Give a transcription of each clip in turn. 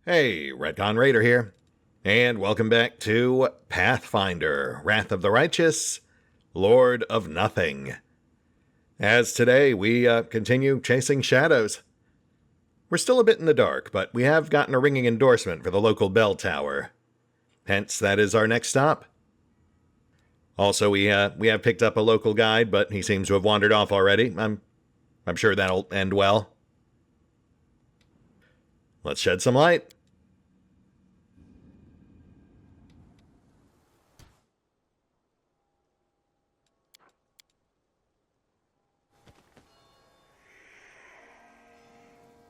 Hey, RetconRaider here, and welcome back to Pathfinder, Wrath of the Righteous, Lord of Nothing. As today, we continue chasing shadows. We're still a bit in the dark, but we have gotten a ringing endorsement for the local bell tower. Hence, that is our next stop. Also, we have picked up a local guide, but he seems to have wandered off already. I'm sure that'll end well. Let's shed some light.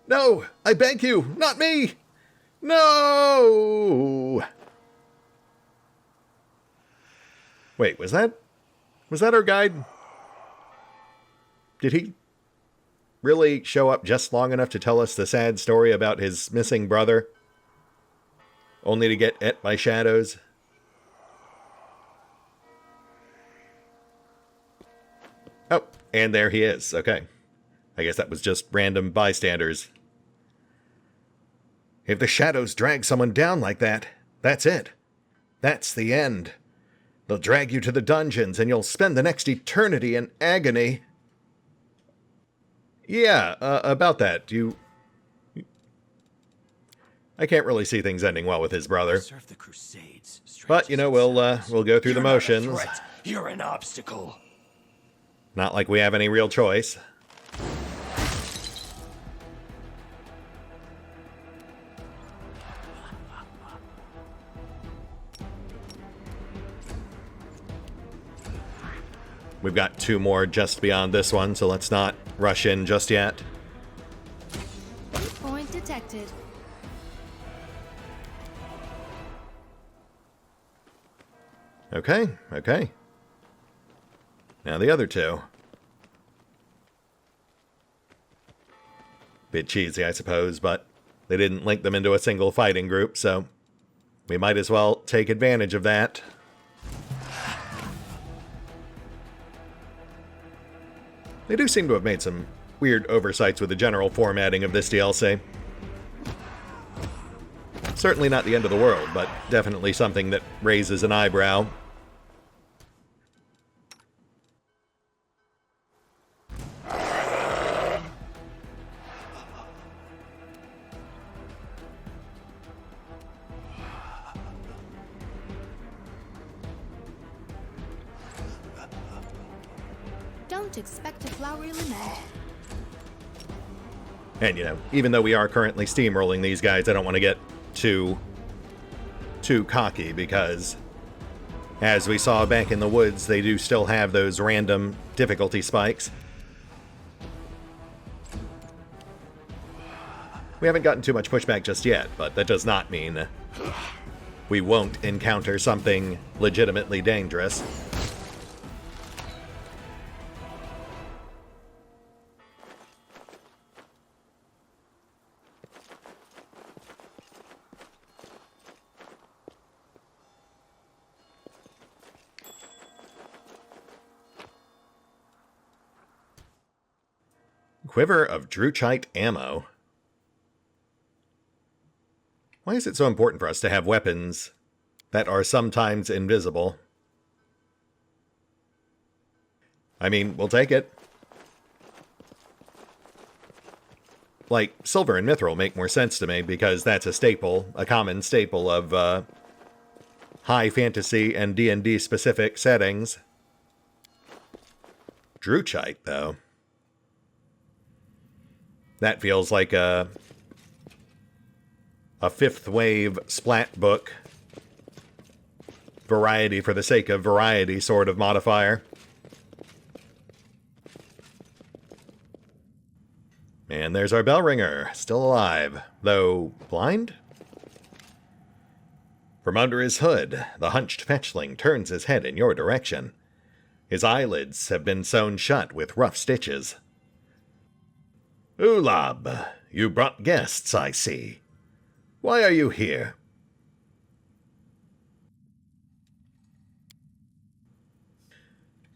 No! I beg you! Not me! No! Wait, was that our guide? Did he really show up just long enough to tell us the sad story about his missing brother? Only to get et by shadows? Oh, and there he is. Okay. I guess that was just random bystanders. If the shadows drag someone down like that, that's it. That's the end. They'll drag you to the dungeons, and you'll spend the next eternity in agony. Yeah, about that. I can't really see things ending well with his brother. Serve the Crusades. But, you know, we'll go through the motions. You're not a threat. You're an obstacle. Not like we have any real choice. We've got two more just beyond this one, so let's not rush in just yet. Point detected. Okay. Now the other two. Bit cheesy, I suppose, but they didn't link them into a single fighting group, so we might as well take advantage of that. They do seem to have made some weird oversights with the general formatting of this DLC. Certainly not the end of the world, but definitely something that raises an eyebrow. Don't expect a flowery lament. And, you know, even though we are currently steamrolling these guys, I don't want to get too cocky, because as we saw back in the woods, they do still have those random difficulty spikes. We haven't gotten too much pushback just yet, but that does not mean we won't encounter something legitimately dangerous. Quiver of Drakiith ammo. Why is it so important for us to have weapons that are sometimes invisible? I mean, we'll take it. Like, silver and mithril make more sense to me, because that's a staple, a common staple of high fantasy and D&D specific settings. Drakiith, though. That feels like a fifth wave splat book variety for the sake of variety sort of modifier. And there's our bell ringer, still alive, though blind? From under his hood, the hunched fetchling turns his head in your direction. His eyelids have been sewn shut with rough stitches. Ulab, you brought guests, I see. Why are you here?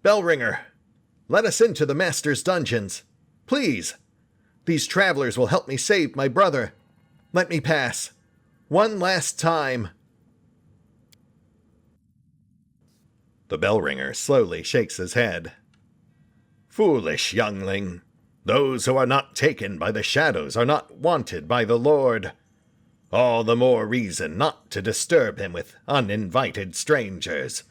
Bellringer, let us into the Master's dungeons. Please. These travelers will help me save my brother. Let me pass. One last time. The bell ringer slowly shakes his head. Foolish youngling. Those who are not taken by the shadows are not wanted by the Lord. All the more reason not to disturb him with uninvited strangers.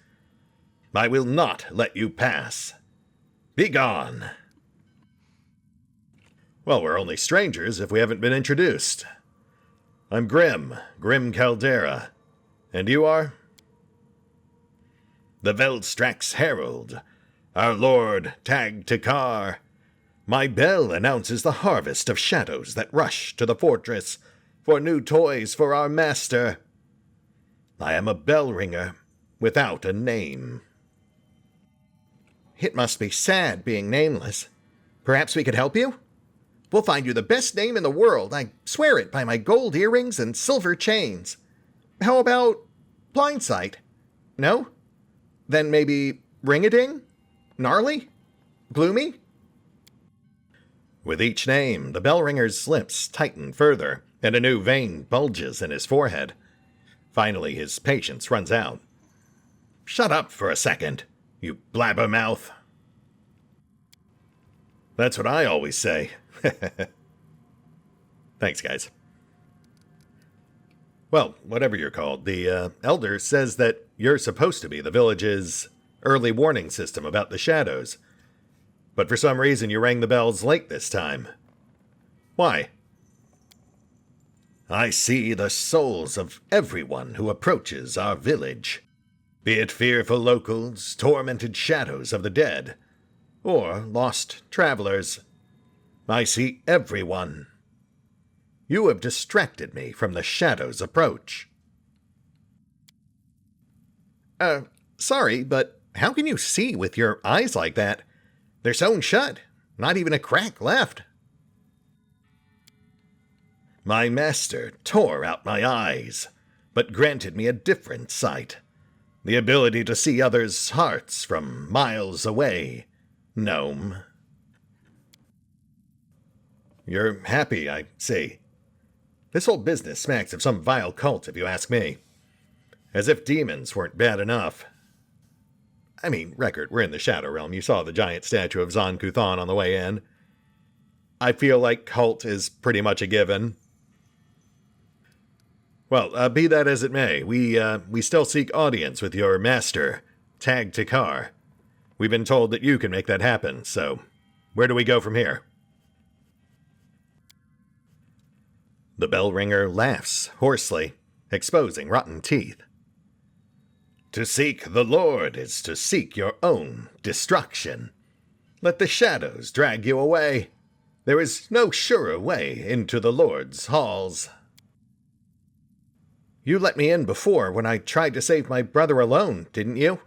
I will not let you pass. Begone. Well, we're only strangers if we haven't been introduced. I'm Grim Caldera. And you are? The Veldstrax Herald, our Lord Tag Takar. My bell announces the harvest of shadows that rush to the fortress for new toys for our master. I am a bell ringer without a name. It must be sad being nameless. Perhaps we could help you? We'll find you the best name in the world. I swear it by my gold earrings and silver chains. How about Blindsight? No? Then maybe Ring-a-Ding? Gnarly? Gloomy? With each name, the bell ringer's lips tighten further, and a new vein bulges in his forehead. Finally, his patience runs out. Shut up for a second, you blabbermouth. That's what I always say. Thanks, guys. Well, whatever you're called, the elder says that you're supposed to be the village's early warning system about the shadows. But for some reason you rang the bells late this time. Why? I see the souls of everyone who approaches our village, be it fearful locals, tormented shadows of the dead, or lost travelers. I see everyone. You have distracted me from the shadow's approach. Sorry, but how can you see with your eyes like that? They're sewn shut. Not even a crack left. My master tore out my eyes, but granted me a different sight. The ability to see others' hearts from miles away. Gnome. You're happy, I see. This whole business smacks of some vile cult, if you ask me. As if demons weren't bad enough. I mean, record, we're in the Shadow Realm. You saw the giant statue of Zon Kuthon on the way in. I feel like cult is pretty much a given. Well, be that as it may, we still seek audience with your master, Tag Takar. We've been told that you can make that happen, so where do we go from here? The bell ringer laughs hoarsely, exposing rotten teeth. To seek the Lord is to seek your own destruction. Let the shadows drag you away. There is no surer way into the Lord's halls. You let me in before when I tried to save my brother alone, didn't you?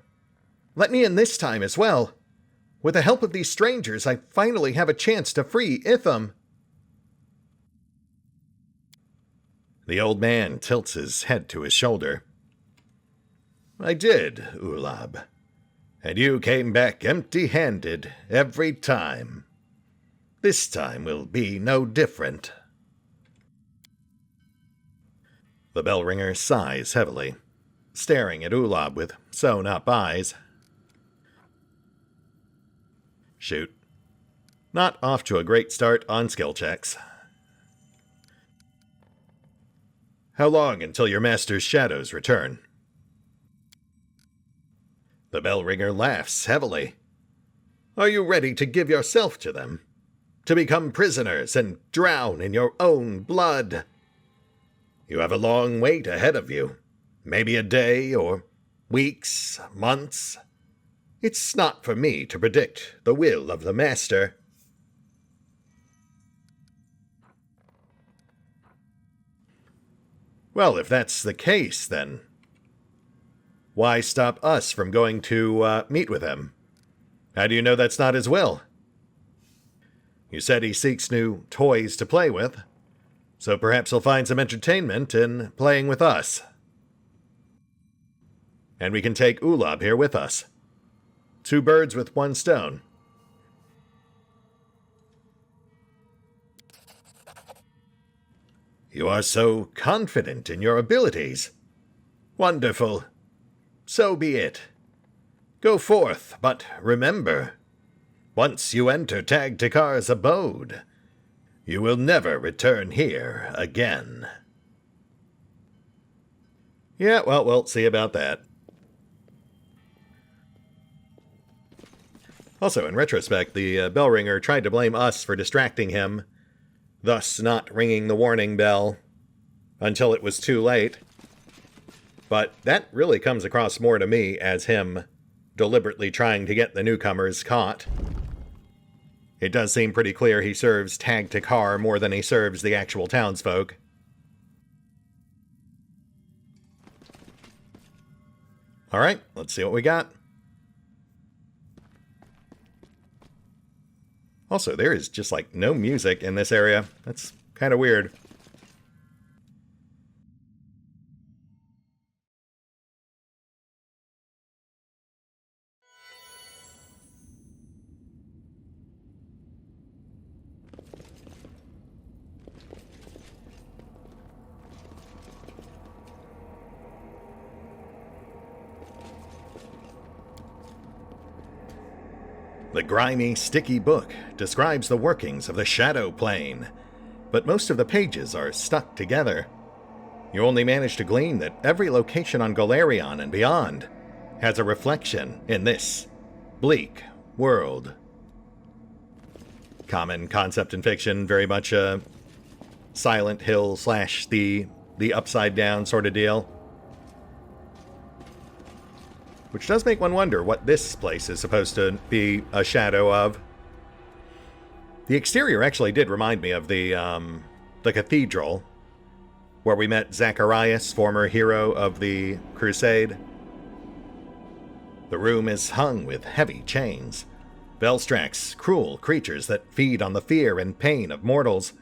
Let me in this time as well. With the help of these strangers, I finally have a chance to free Itham. The old man tilts his head to his shoulder. I did, Ulab. And you came back empty-handed every time. This time will be no different. The bell ringer sighs heavily, staring at Ulab with sewn-up eyes. Shoot. Not off to a great start on skill checks. How long until your master's shadows return? The bell ringer laughs heavily. Are you ready to give yourself to them? To become prisoners and drown in your own blood? You have a long wait ahead of you. Maybe a day or weeks, months. It's not for me to predict the will of the master. Well, if that's the case, then why stop us from going to meet with him? How do you know that's not his will? You said he seeks new toys to play with, so perhaps he'll find some entertainment in playing with us. And we can take Ulab here with us. 2 birds with 1 stone. You are so confident in your abilities. Wonderful. So be it. Go forth, but remember, once you enter Tag Takar's abode, you will never return here again. Yeah, well, we'll see about that. Also, in retrospect, the bell ringer tried to blame us for distracting him, thus not ringing the warning bell until it was too late. But that really comes across more to me as him deliberately trying to get the newcomers caught. It does seem pretty clear he serves Tag Takar more than he serves the actual townsfolk. Alright, let's see what we got. Also, there is just like no music in this area. That's kind of weird. The grimy, sticky book describes the workings of the Shadow Plane, but most of the pages are stuck together. You only manage to glean that every location on Golarion and beyond has a reflection in this bleak world. Common concept in fiction, very much a Silent Hill / the Upside Down sort of deal. Which does make one wonder what this place is supposed to be a shadow of. The exterior actually did remind me of the cathedral, where we met Zacharias, former hero of the Crusade. The room is hung with heavy chains. Velstrax, cruel creatures that feed on the fear and pain of mortals,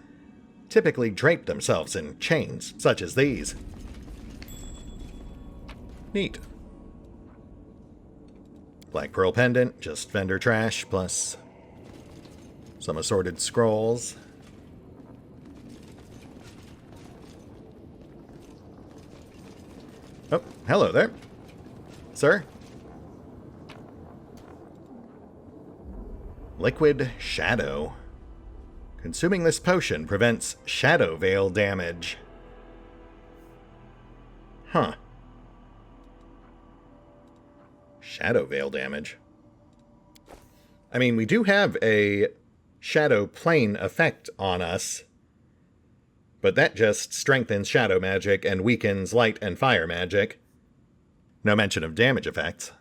typically drape themselves in chains such as these. Neat. Black Pearl Pendant, just vendor trash, plus some assorted scrolls. Oh, hello there, sir. Liquid Shadow. Consuming this potion prevents Shadow Veil damage. Huh. Shadow Veil damage. I mean, we do have a Shadow Plane effect on us, but that just strengthens Shadow magic and weakens Light and Fire magic. No mention of damage effects.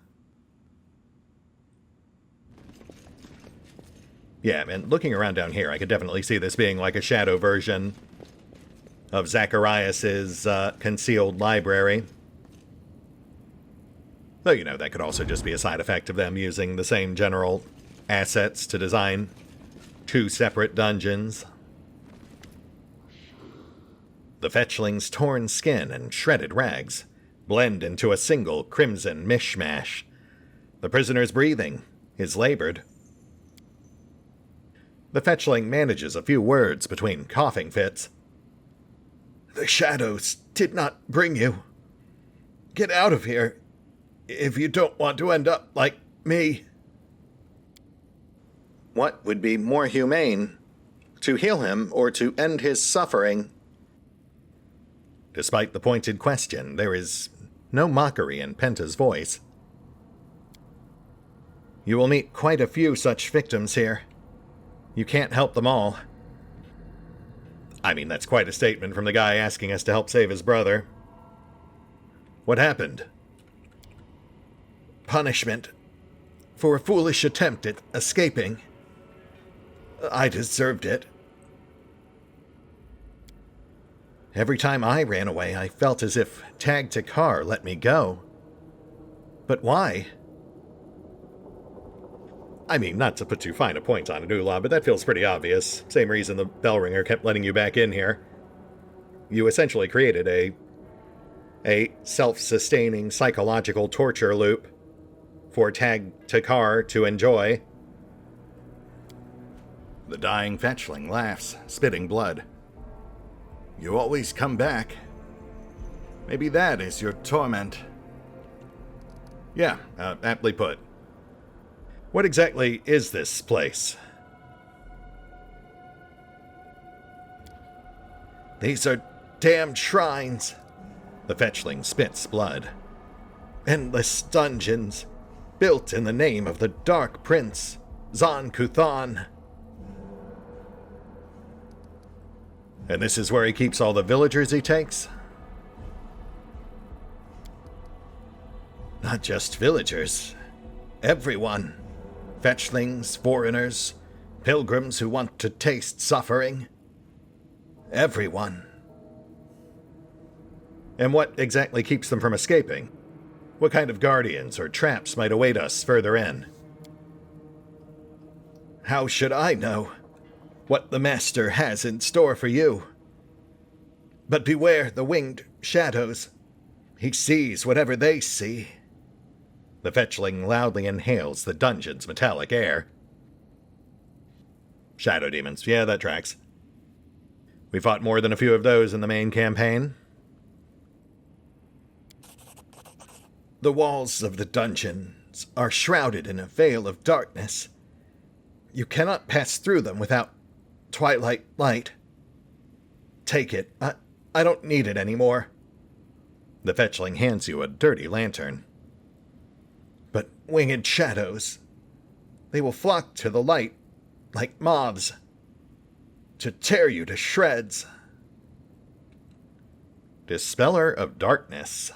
Yeah, and looking around down here, I could definitely see this being like a Shadow version of Zacharias's concealed library. Though, you know, that could also just be a side effect of them using the same general assets to design two separate dungeons. The fetchling's torn skin and shredded rags blend into a single crimson mishmash. The prisoner's breathing is labored. The fetchling manages a few words between coughing fits. The shadows did not bring you. Get out of here. If you don't want to end up like me. What would be more humane? To heal him or to end his suffering? Despite the pointed question, there is no mockery in Penta's voice. You will meet quite a few such victims here. You can't help them all. I mean, that's quite a statement from the guy asking us to help save his brother. What happened? Punishment for a foolish attempt at escaping. I deserved it. Every time I ran away, I felt as if Tag Takar let me go. But why? I mean, not to put too fine a point on it, Ula, but that feels pretty obvious. Same reason the bell ringer kept letting you back in here. You essentially created a self-sustaining psychological torture loop for Tag Takar to enjoy. The dying fetchling laughs, spitting blood. You always come back. Maybe that is your torment. Yeah, aptly put. What exactly is this place? These are damned shrines. The fetchling spits blood. Endless dungeons, built in the name of the Dark Prince, Zon Kuthon. And this is where he keeps all the villagers he takes? Not just villagers. Everyone. Fetchlings, foreigners, pilgrims who want to taste suffering. Everyone. And what exactly keeps them from escaping? What kind of guardians or traps might await us further in? How should I know what the Master has in store for you? But beware the winged shadows. He sees whatever they see. The fetchling loudly inhales the dungeon's metallic air. Shadow demons. Yeah, that tracks. We fought more than a few of those in the main campaign. The walls of the dungeons are shrouded in a veil of darkness. You cannot pass through them without twilight light. Take it. I don't need it anymore. The fetchling hands you a dirty lantern. But winged shadows, they will flock to the light like moths, to tear you to shreds. Dispeller of darkness.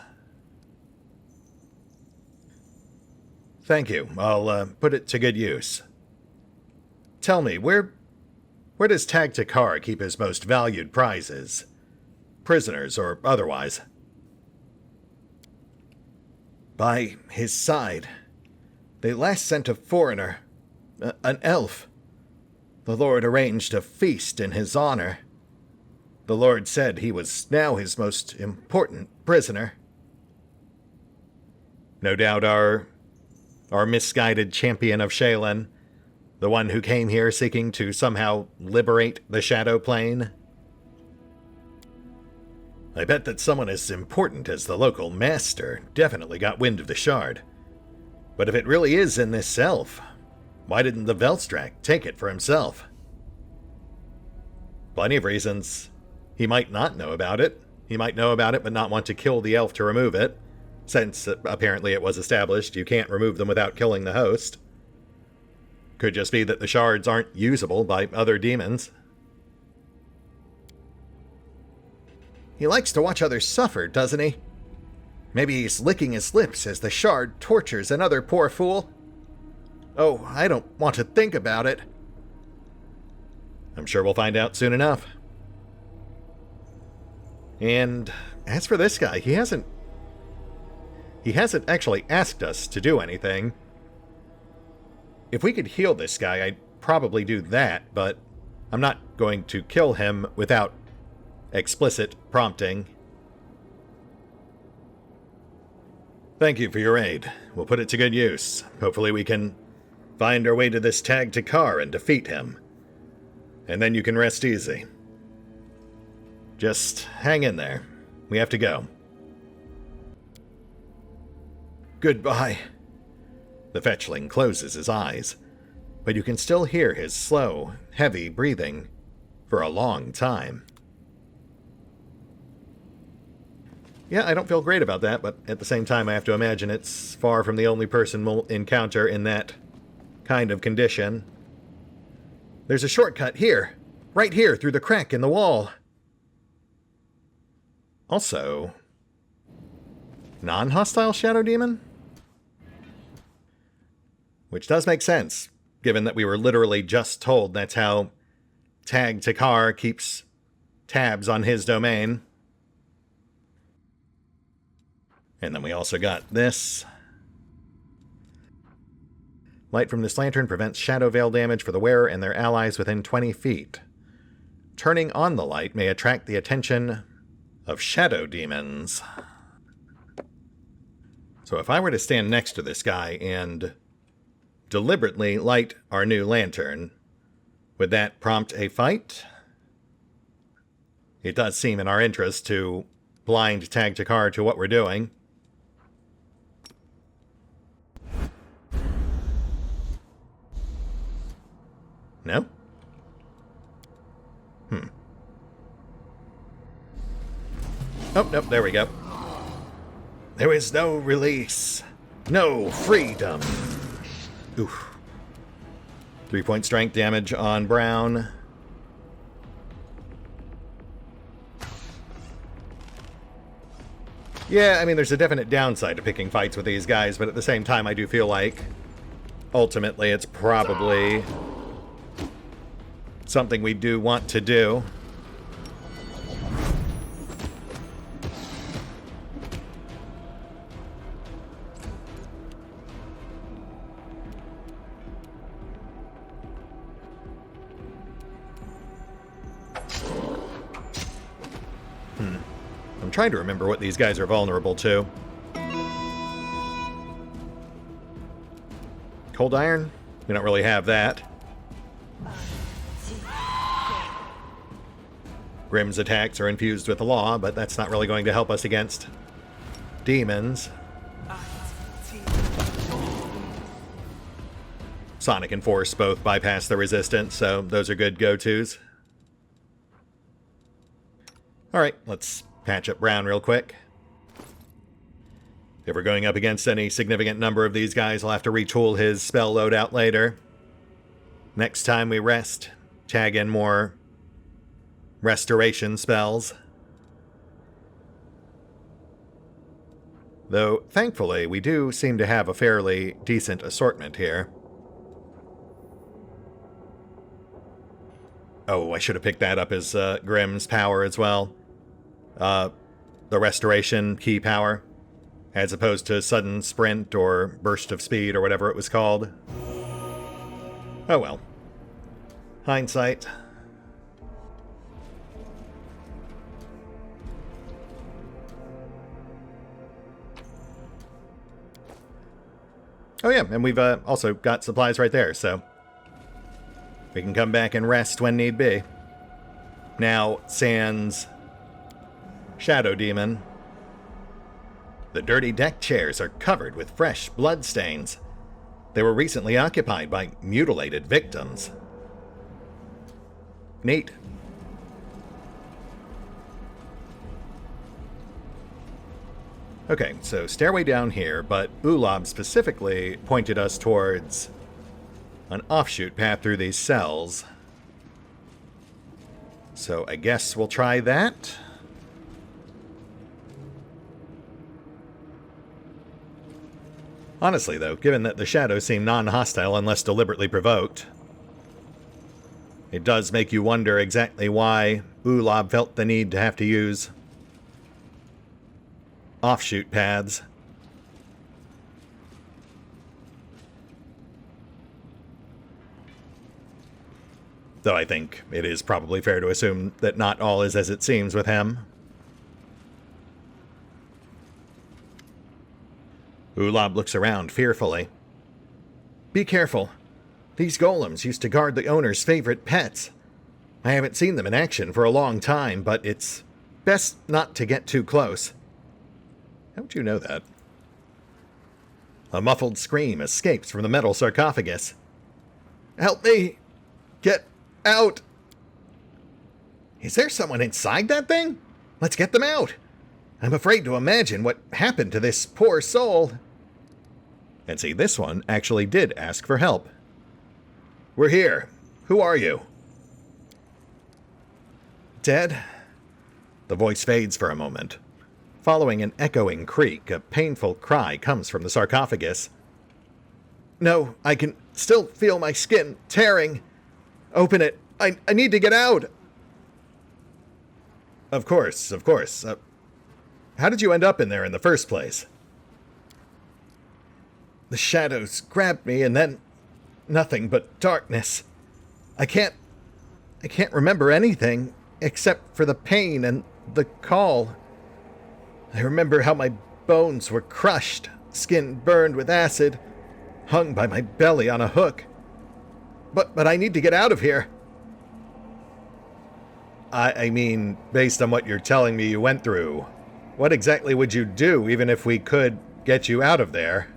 Thank you. I'll put it to good use. Tell me, where does Tag Takar keep his most valued prizes? Prisoners or otherwise? By his side. They last sent a foreigner, an elf. The Lord arranged a feast in his honor. The Lord said he was now his most important prisoner. No doubt our misguided champion of Shaylin, the one who came here seeking to somehow liberate the Shadow Plane. I bet that someone as important as the local master definitely got wind of the shard. But if it really is in this elf, why didn't the Velstrak take it for himself? Plenty of reasons. He might not know about it. He might know about it but not want to kill the elf to remove it, since apparently it was established you can't remove them without killing the host. Could just be that the shards aren't usable by other demons. He likes to watch others suffer, doesn't he? Maybe he's licking his lips as the shard tortures another poor fool. Oh, I don't want to think about it. I'm sure we'll find out soon enough. And as for this guy, he hasn't actually asked us to do anything. If we could heal this guy, I'd probably do that, but I'm not going to kill him without explicit prompting. Thank you for your aid. We'll put it to good use. Hopefully we can find our way to this Tag Takar and defeat him. And then you can rest easy. Just hang in there. We have to go. Goodbye. The fetchling closes his eyes, but you can still hear his slow, heavy breathing for a long time. Yeah, I don't feel great about that, but at the same time I have to imagine it's far from the only person we'll encounter in that kind of condition. There's a shortcut here, right here through the crack in the wall. Also, non-hostile shadow demon? Which does make sense, given that we were literally just told that's how Tag Takar keeps tabs on his domain. And then we also got this. Light from this lantern prevents shadow veil damage for the wearer and their allies within 20 feet. Turning on the light may attract the attention of shadow demons. So if I were to stand next to this guy and deliberately light our new lantern, would that prompt a fight? it does seem in our interest to blind tag Takar to what we're doing. No? Oh, nope, there we go. There is no release. No freedom. Oof. 3-point strength damage on Brown. Yeah, I mean, there's a definite downside to picking fights with these guys, but at the same time, I do feel like ultimately it's probably something we do want to do. I'm trying to remember what these guys are vulnerable to. Cold Iron? We don't really have that. Grimm's attacks are infused with the law, but that's not really going to help us against demons. Sonic and Force both bypass the resistance, so those are good go-tos. Alright, let's patch up Brown real quick. If we're going up against any significant number of these guys, I'll have to retool his spell loadout later. Next time we rest, tag in more restoration spells. Though, thankfully, we do seem to have a fairly decent assortment here. Oh, I should have picked that up as Grimm's power as well. The restoration key power, as opposed to sudden sprint or burst of speed or whatever it was called. Oh well. Hindsight. Oh yeah, and we've also got supplies right there, so we can come back and rest when need be. Now, sans Shadow Demon. The dirty deck chairs are covered with fresh bloodstains. They were recently occupied by mutilated victims. Neat. Okay, so stairway down here, but Ulob specifically pointed us towards an offshoot path through these cells. So I guess we'll try that. Honestly, though, given that the shadows seem non-hostile unless deliberately provoked, it does make you wonder exactly why Ulob felt the need to have to use offshoot paths. Though I think it is probably fair to assume that not all is as it seems with him. Ulob looks around fearfully. Be careful. These golems used to guard the owner's favorite pets. I haven't seen them in action for a long time, but it's best not to get too close. How would you know that? A muffled scream escapes from the metal sarcophagus. Help me! Get out! Is there someone inside that thing? Let's get them out! I'm afraid to imagine what happened to this poor soul. And see, this one actually did ask for help. We're here. Who are you? Dead? The voice fades for a moment. Following an echoing creak, a painful cry comes from the sarcophagus. No, I can still feel my skin tearing. Open it. I need to get out. Of course, of course. How did you end up in there in the first place? The shadows grabbed me and then nothing but darkness. I can't remember anything except for the pain and the call. I remember how my bones were crushed, skin burned with acid, hung by my belly on a hook. But I need to get out of here. I mean, based on what you're telling me you went through, what exactly would you do even if we could get you out of there?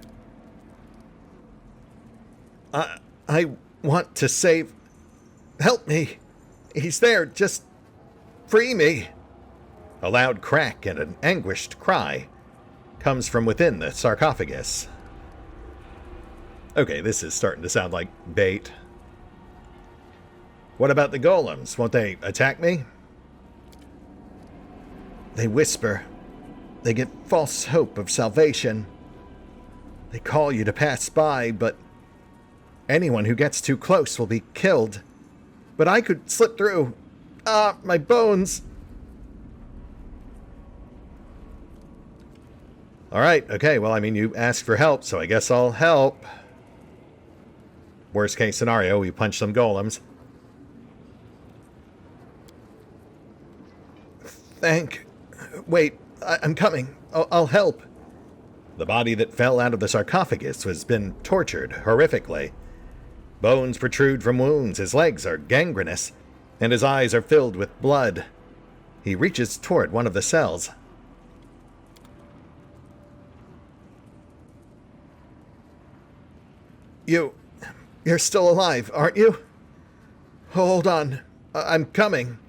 I want to save... Help me! He's there, just free me! A loud crack and an anguished cry comes from within the sarcophagus. Okay, this is starting to sound like bait. What about the golems? Won't they attack me? They whisper. They give false hope of salvation. They call you to pass by, but anyone who gets too close will be killed. But I could slip through. Ah, my bones! Alright, okay, well, I mean, you asked for help, so I guess I'll help. Worst case scenario, we punch some golems. Wait, I'm coming. I'll help. The body that fell out of the sarcophagus has been tortured horrifically. Bones protrude from wounds, his legs are gangrenous, and his eyes are filled with blood. He reaches toward one of the cells. You're still alive, aren't you? Hold on. I'm coming.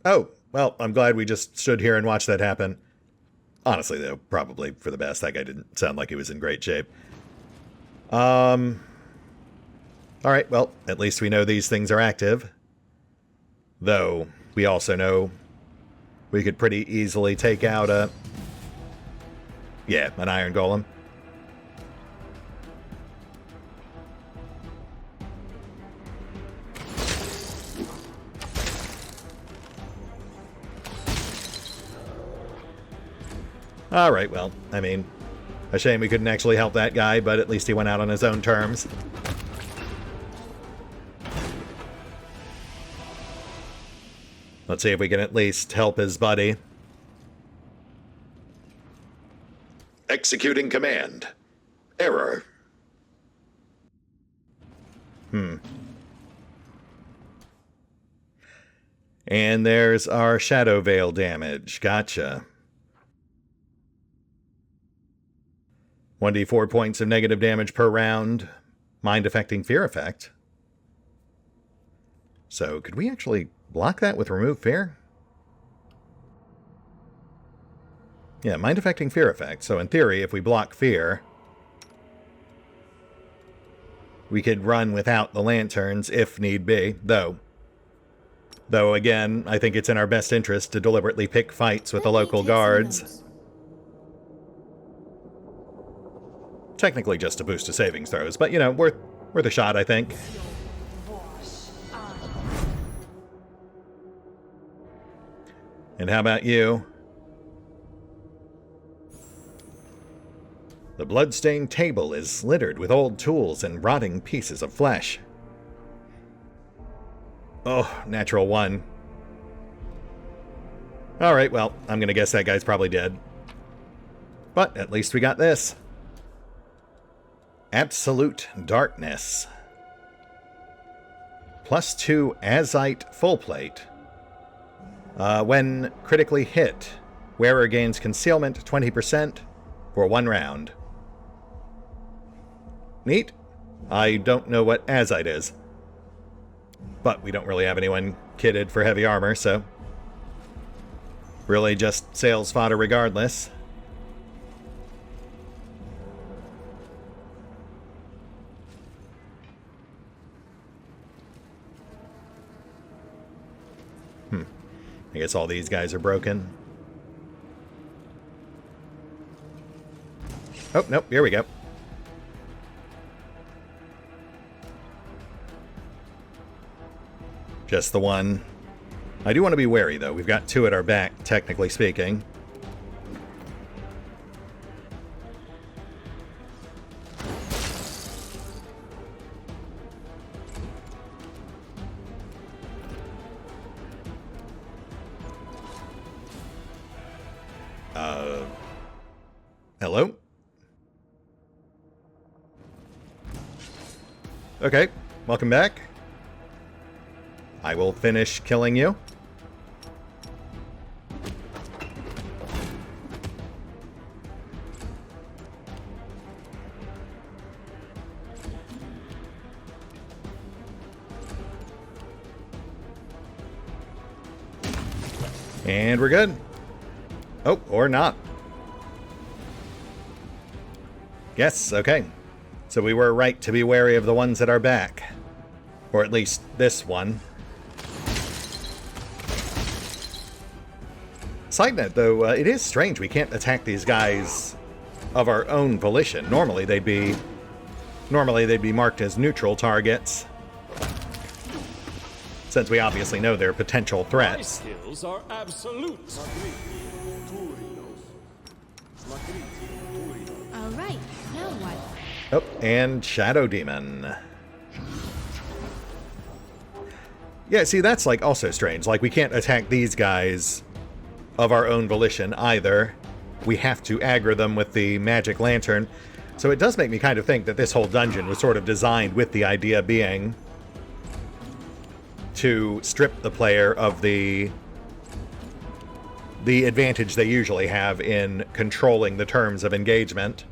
Oh, well, I'm glad we just stood here and watched that happen. Honestly, though, probably for the best. That guy didn't sound like he was in great shape. Alright, well, at least we know these things are active. Though, we also know we could pretty easily take out an iron golem. Alright, well, I mean, a shame we couldn't actually help that guy, but at least he went out on his own terms. Let's see if we can at least help his buddy. Executing command. Error. And there's our Shadow Veil damage. Gotcha. 1d4 points of negative damage per round. Mind-affecting fear effect. So, could we actually block that with remove fear? Yeah, mind-affecting fear effect. So, in theory, if we block fear, we could run without the lanterns if need be. Though, again, I think it's in our best interest to deliberately pick fights with the local guards. Technically just to boost to savings throws, but, you know, worth a shot, I think. And how about you? The bloodstained table is littered with old tools and rotting pieces of flesh. Oh, natural one. Alright, well, I'm gonna guess that guy's probably dead. But at least we got this. Absolute Darkness. +2 Azite Full Plate. When critically hit, wearer gains concealment 20% for 1 round. Neat. I don't know what Azite is. But we don't really have anyone kitted for heavy armor, so really just sales fodder regardless. I guess all these guys are broken. Oh, nope, here we go. Just the one. I do want to be wary, though. We've got 2 at our back, technically speaking. Hello? Okay, welcome back. I will finish killing you. And we're good. Oh, or not. Yes, okay. So we were right to be wary of the ones at our back. Or at least this one. Side note, though, it is strange we can't attack these guys of our own volition. Normally they'd be marked as neutral targets, since we obviously know they're potential My threats. skills are absolute. All right, now what? Oh, and Shadow Demon. Yeah, see, that's, like, also strange. Like, we can't attack these guys of our own volition either. We have to aggro them with the Magic Lantern. So it does make me kind of think that this whole dungeon was sort of designed with the idea being to strip the player of the advantage they usually have in controlling the terms of engagement.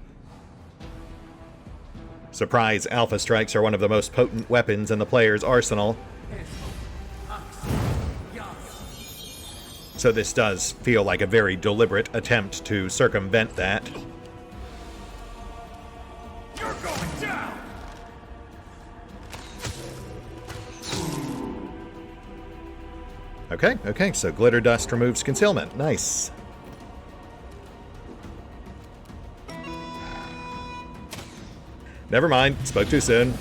Surprise alpha strikes are one of the most potent weapons in the player's arsenal. So this does feel like a very deliberate attempt to circumvent that. You're going down! Okay, so Glitter Dust removes concealment. Nice. Never mind, spoke too soon.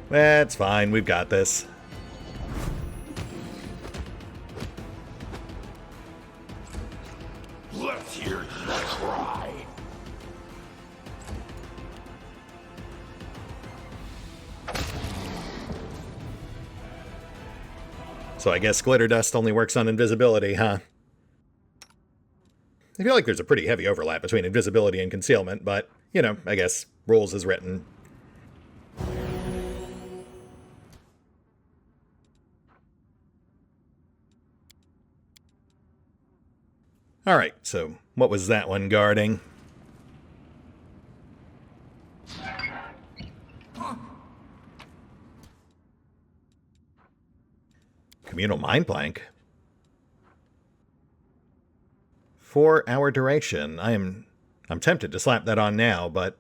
That's fine, we've got this. Let's hear you cry. So I guess Glitter Dust only works on invisibility, huh? I feel like there's a pretty heavy overlap between invisibility and concealment, but, you know, I guess rules as written. Alright, so what was that one guarding? Communal Mind Blank? 4-hour duration. I'm tempted to slap that on now, but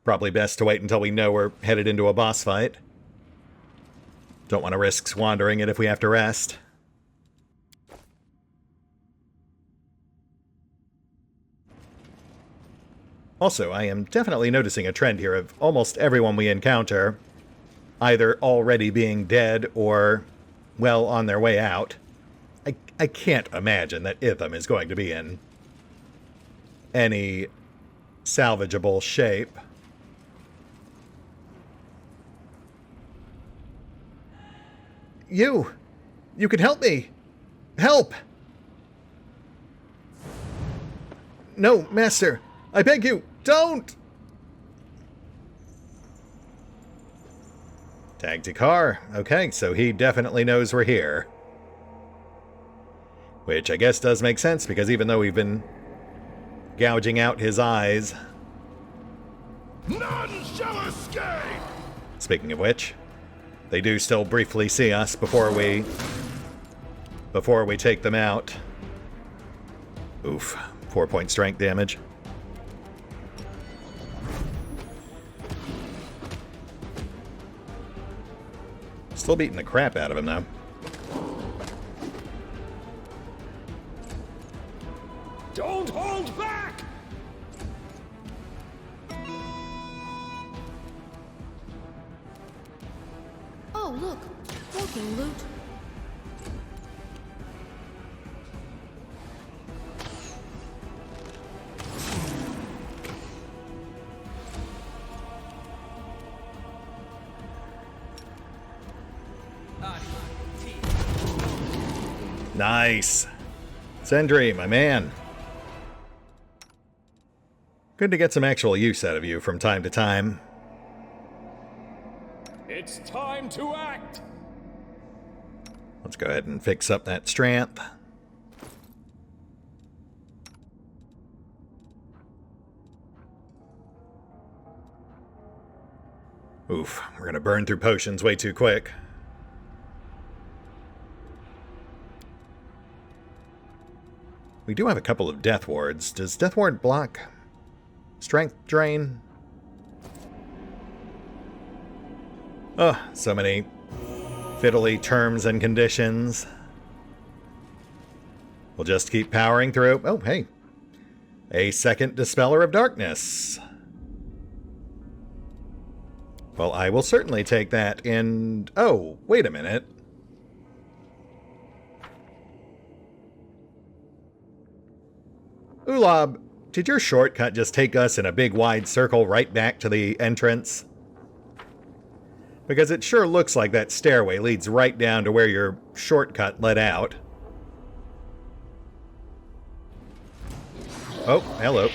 probably best to wait until we know we're headed into a boss fight. Don't want to risk squandering it if we have to rest. Also, I am definitely noticing a trend here of almost everyone we encounter either already being dead or, well, on their way out. I can't imagine that Itham is going to be in any salvageable shape. You can help me! Help! No, Master! I beg you, don't! Tag to car. Okay, so he definitely knows we're here. Which I guess does make sense, because even though we've been gouging out his eyes... None shall escape! Speaking of which, they do still briefly see us before we take them out. Oof. 4-point strength damage. Still beating the crap out of him, though. Don't hold back! Oh, look, walking loot. Nice. Sendry, my man. Good to get some actual use out of you from time to time. It's time to act! Let's go ahead and fix up that strength. Oof, we're gonna burn through potions way too quick. We do have a couple of death wards. Does death ward block strength drain? Oh, so many fiddly terms and conditions. We'll just keep powering through. Oh, hey. A second Dispeller of Darkness. Well, I will certainly take that and... Oh, wait a minute. Ulob, did your shortcut just take us in a big wide circle right back to the entrance? Because it sure looks like that stairway leads right down to where your shortcut led out. Oh, hello.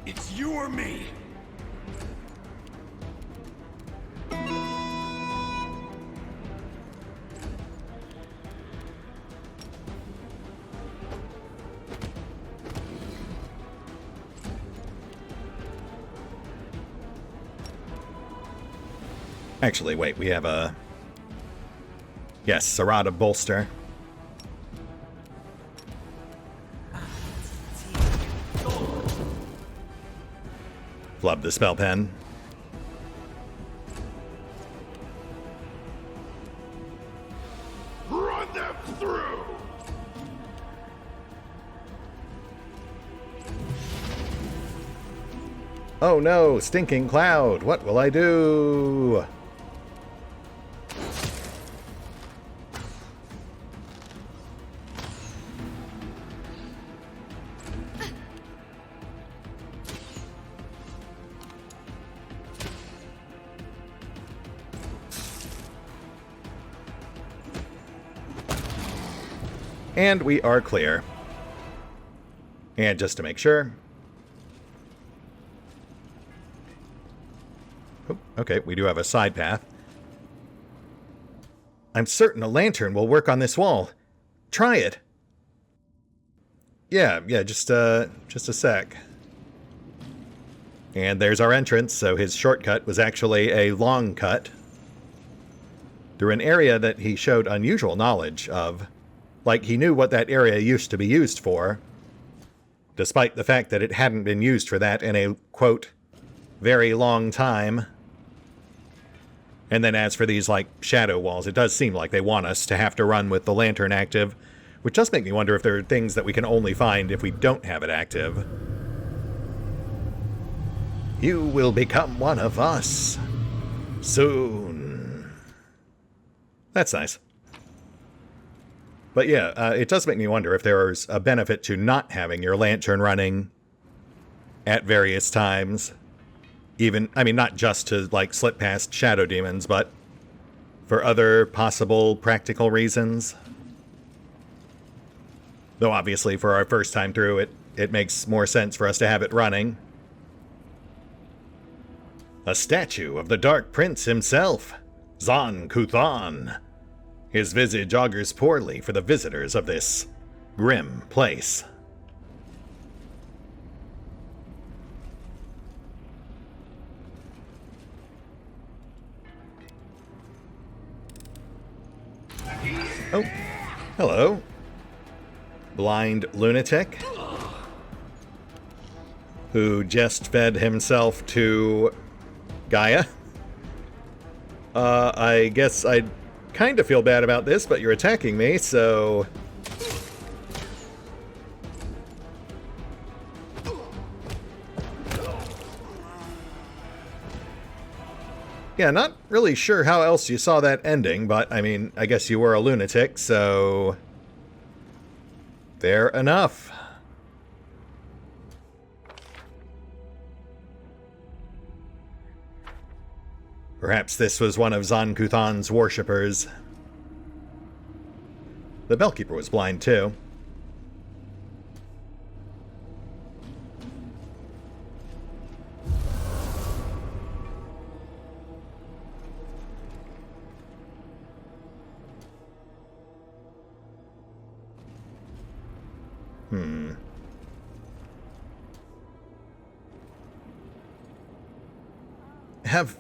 It's you or me. Actually, wait, we have a... Yes, Serrata bolster. Flub the spell pen. Run them through. Oh no, stinking cloud! What will I do? And we are clear. And just to make sure... Oh, okay, we do have a side path. I'm certain a lantern will work on this wall. Try it. Yeah, just a sec. And there's our entrance, so his shortcut was actually a long cut through an area that he showed unusual knowledge of. Like, he knew what that area used to be used for, despite the fact that it hadn't been used for that in a, quote, very long time. And then as for these, like, shadow walls, it does seem like they want us to have to run with the lantern active, which does make me wonder if there are things that we can only find if we don't have it active. You will become one of us soon. That's nice. But yeah, it does make me wonder if there's a benefit to not having your lantern running at various times. Even, I mean, not just to, like, slip past shadow demons, but for other possible practical reasons. Though obviously for our first time through, it makes more sense for us to have it running. A statue of the Dark Prince himself, Zon Kuthon. His visage augurs poorly for the visitors of this grim place. Oh, hello. Blind lunatic who just fed himself to Gaia. I guess I'd kind of feel bad about this, but you're attacking me, so... Yeah, not really sure how else you saw that ending, but, I mean, I guess you were a lunatic, so... Fair enough. Perhaps this was one of Zon Kuthon's worshippers. The Bellkeeper was blind, too. Have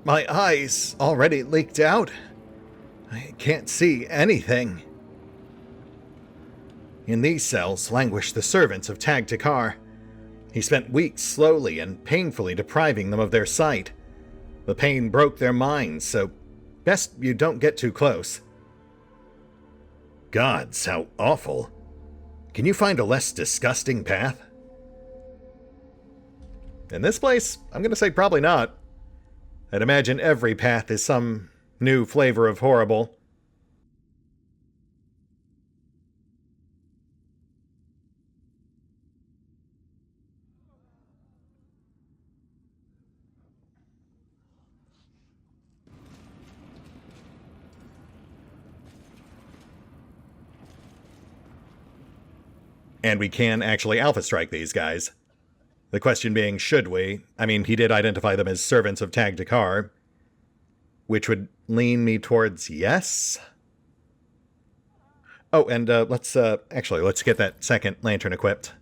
my eyes already leaked out? I can't see anything. In these cells languish the servants of Tag Takar. He spent weeks slowly and painfully depriving them of their sight. The pain broke their minds, so best you don't get too close. Gods, how awful. Can you find a less disgusting path? In this place, I'm going to say probably not. I'd imagine every path is some new flavor of horrible. And we can actually Alpha Strike these guys. The question being, should we? I mean, he did identify them as servants of Tag Takar, which would lean me towards yes. Oh, and let's get that second lantern equipped.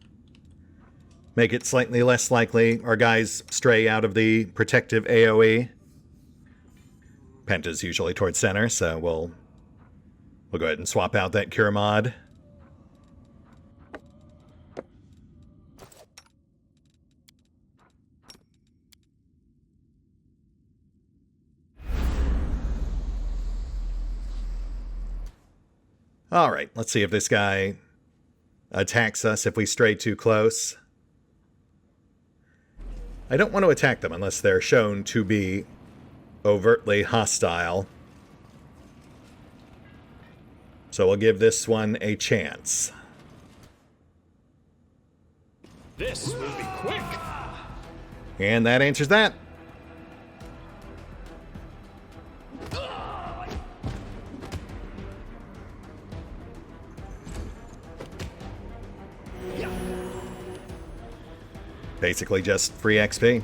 Make it slightly less likely our guys stray out of the protective AoE. Penta's usually towards center, so we'll go ahead and swap out that cure mod. Alright, let's see if this guy attacks us if we stray too close. I don't want to attack them unless they're shown to be overtly hostile. So we'll give this one a chance. This will be quick. And that answers that. Basically just free XP.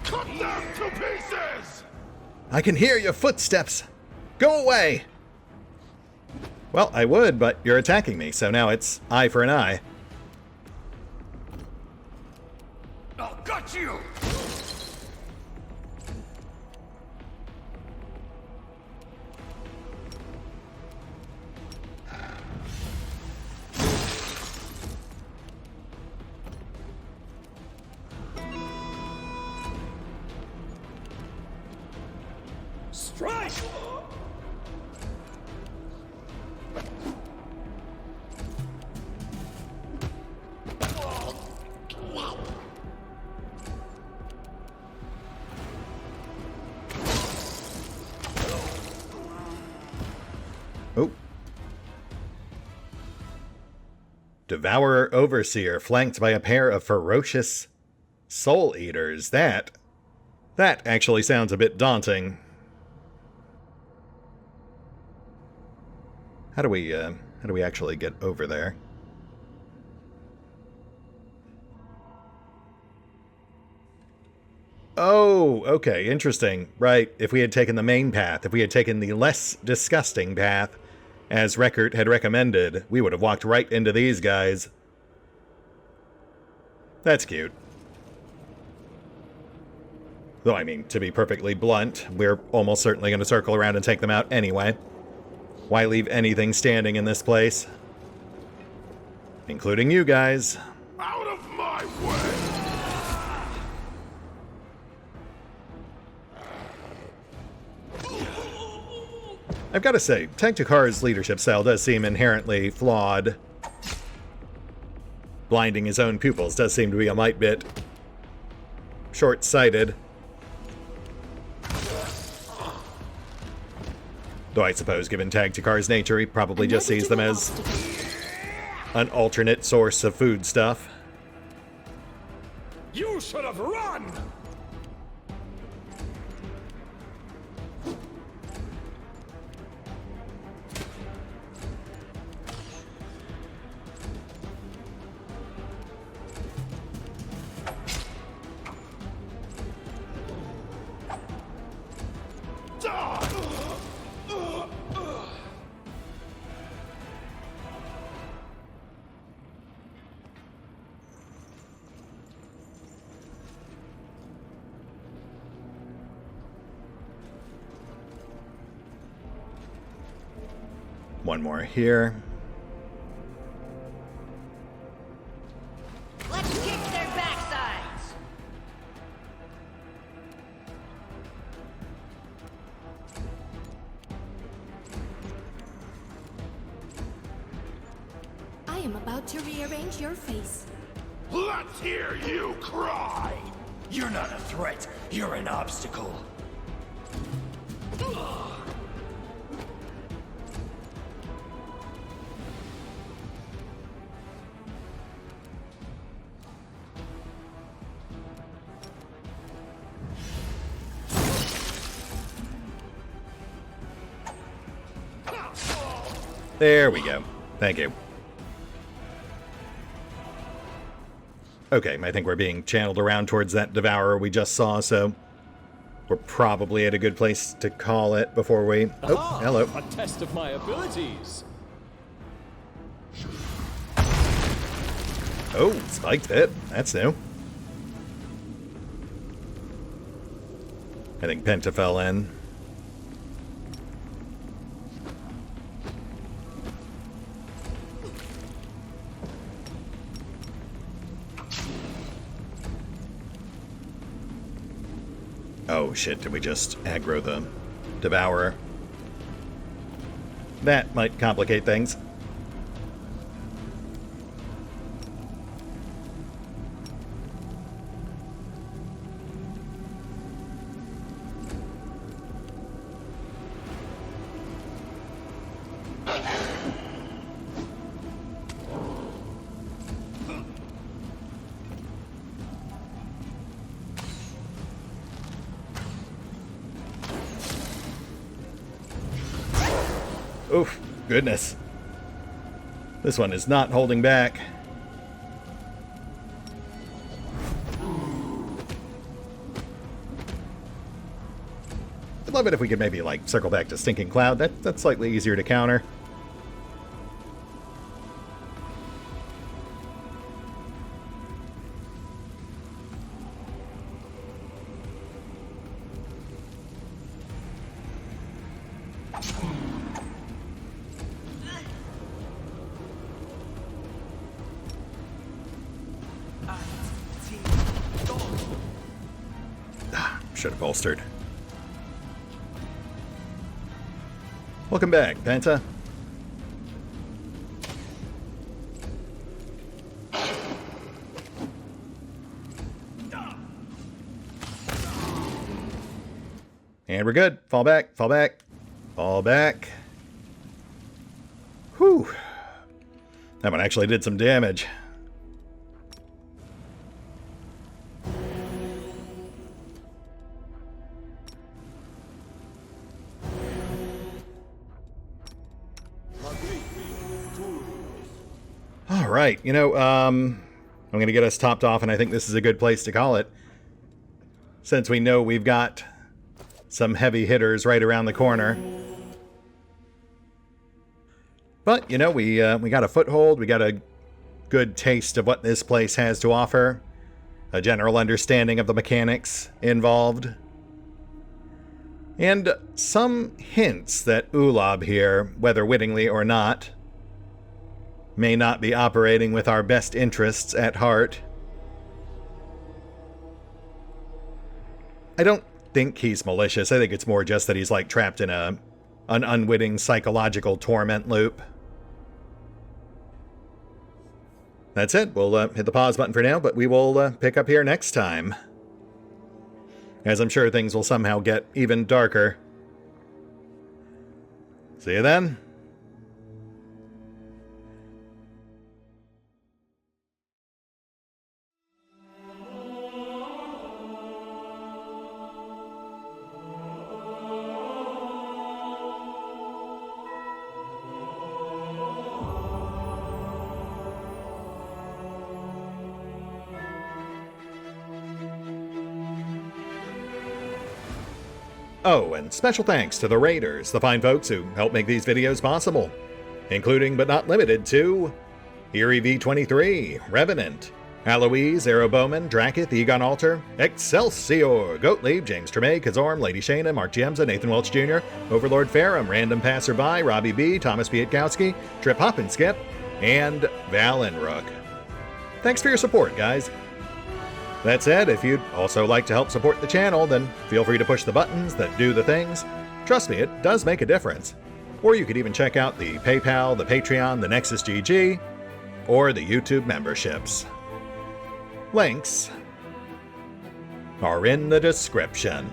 Cut them to pieces! I can hear your footsteps. Go away. Well, I would, but you're attacking me, so now it's eye for an eye. I'll gut you! Strike! Oh. Devourer Overseer flanked by a pair of ferocious soul eaters. That actually sounds a bit daunting. How do we actually get over there? Oh, okay, interesting. Right, if we had taken the main path, if we had taken the less disgusting path, as Record had recommended, we would have walked right into these guys. That's cute. Though, I mean, to be perfectly blunt, we're almost certainly going to circle around and take them out anyway. Why leave anything standing in this place? Including you guys. Out of my way! I've got to say, Tag Takar's leadership style does seem inherently flawed. Blinding his own pupils does seem to be a mite bit short-sighted. Though I suppose, given Tag Takar's nature, he probably just sees them as an alternate source of food stuff. You should have run! One more here. Let's kick their backsides! I am about to rearrange your face. Let's hear you cry! You're not a threat. You're an obstacle. There we go. Thank you. Okay, I think we're being channeled around towards that devourer we just saw, so we're probably at a good place to call it before we... Oh, Aha! hello. A test of my abilities. Oh, spiked it. That's new. I think Penta fell in. Oh shit, did we just aggro the devourer? That might complicate things. Oof, goodness. This one is not holding back. I'd love it if we could maybe, like, circle back to Stinking Cloud. That's slightly easier to counter. Should have bolstered. Welcome back, Penta. And we're good. Fall back, fall back, fall back. Whew. That one actually did some damage. Right, you know, I'm going to get us topped off, and I think this is a good place to call it. Since we know we've got some heavy hitters right around the corner. But, you know, we got a foothold, we got a good taste of what this place has to offer, a general understanding of the mechanics involved, and some hints that Ulob here, whether wittingly or not, may not be operating with our best interests at heart. I don't think he's malicious. I think it's more just that he's like trapped in an unwitting psychological torment loop. That's it. We'll hit the pause button for now, but we will pick up here next time, as I'm sure things will somehow get even darker. See you then. Oh, and special thanks to the Raiders, the fine folks who help make these videos possible, including but not limited to Eerie V23, Revenant, Alois, Bowman, Drakiith, EgonAlter, Exsellsior, Gottlieb, James Trimmier, Kazorm, Lady Shayna, Mark Giemza, Nathan Welch Jr., OverlordPherom, RandomPassrby, RobbyB, Tomasz Piątkowski, Triphoppenskip, and Valinrook. Thanks for your support, guys. That said, if you'd also like to help support the channel, then feel free to push the buttons that do the things. Trust me, it does make a difference. Or you could even check out the PayPal, the Patreon, the Nexus GG, or the YouTube memberships. Links are in the description.